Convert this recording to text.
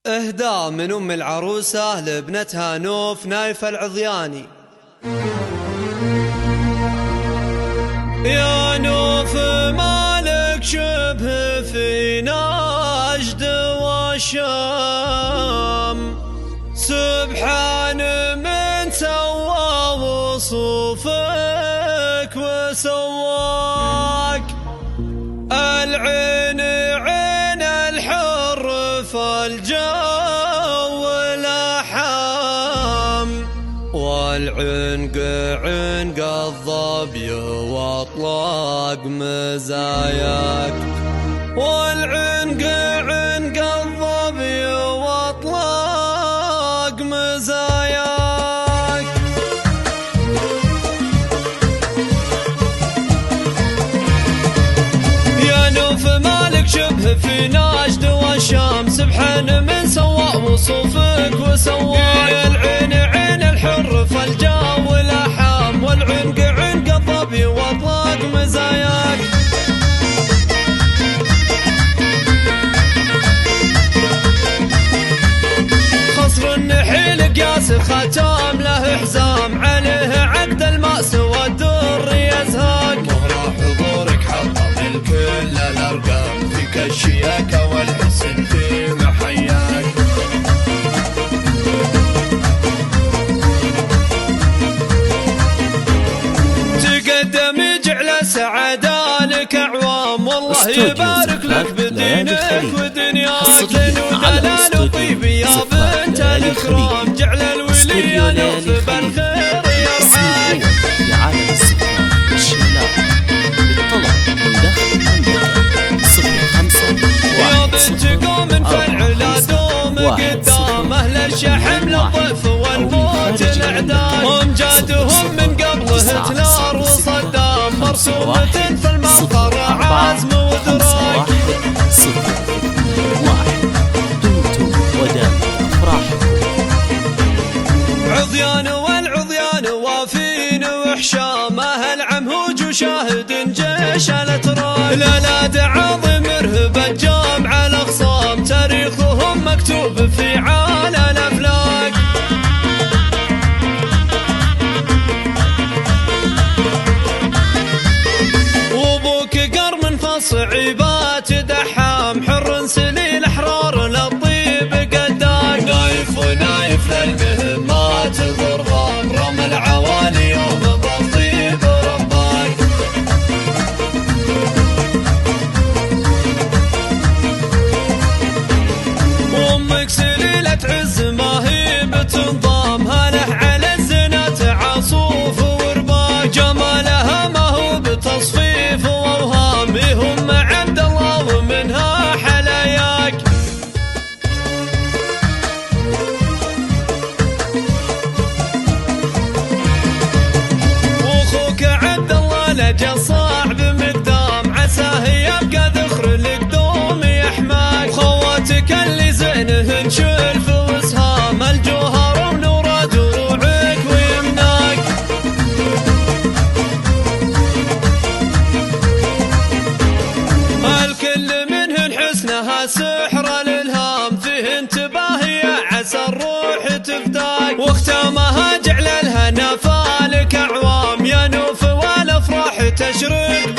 إهداء من أم العروسة لابنتها نوف نايف العضياني. يا نوف مالك شبه في نجد والشام، سبحان من سوى وصوفك وسواك. العين عين الحر فالجو لحام، والعنق عنق الظبي واطلاق مزاياك. والعنق عنق الظبي واطلاق مزاياك. يا نوف مالك شبه في نجد والشام، سبحان من سوى وصوفك وسواك. العين عين الحر فالجو لحام، والعنق عنق الظبي واطلاق مزاياك. خصر النحيل قياس ختام له حزام، عليه عقد المأس والدر يزهاك. مهر حضورك حطم الكل الأرقام، فيك الشياكة والحسن في محياك. تقدم جعل سعادة لك أعوام، والله يبارك لك بدينك ودنياك. زين ودلال وطيب يا بنت الإكرام، جعل الولي يا نوف بالخير يرعاك. يا عالم السفران والشلال للطلب ودخل عندك 05 يا بنت قوم فالعلا دوم قدام، أهل الشحم للضيف والموت الأعداد. هم جادهم من قبل هتلر وصدام، مرسومة في المطر عزم ودراك. 01 دمتم ودام أفراحكم. عضيان والعضيان وافين وحشام، أهل عمهوج وشاهد جيش الأتراك. الألاد عظيم مرهب الجامع الأخصام، تاريخهم مكتوب في عال الأفلاك. وابوك قرن فالصعيبات دحام، حر سليل أحرار للطيب قداك. نايف ونايف للمهمات ضرغام، رمى العوالي يوم بالطيب رباك. وامك سليلة عز ما هي بتنضام، هله على الزنات عصوف ورباك. جمالها ما هو بتصفيف واوهام، هم عبد الله ومنها حلاياك. واخوك عبد الله لجا صاحب مقدام، عساه يبقى ذخر القدوم يحماك. خواتك اللي زينهن شلف وسهام، الجوهر ونور دروعك ويمناك. الكل منهن حسنها سحر الالهام، فيه انتباه يا عسى الروح تفداك. واختامها جعل الهنا فالك اعوام، يا نوف والافراح تشرق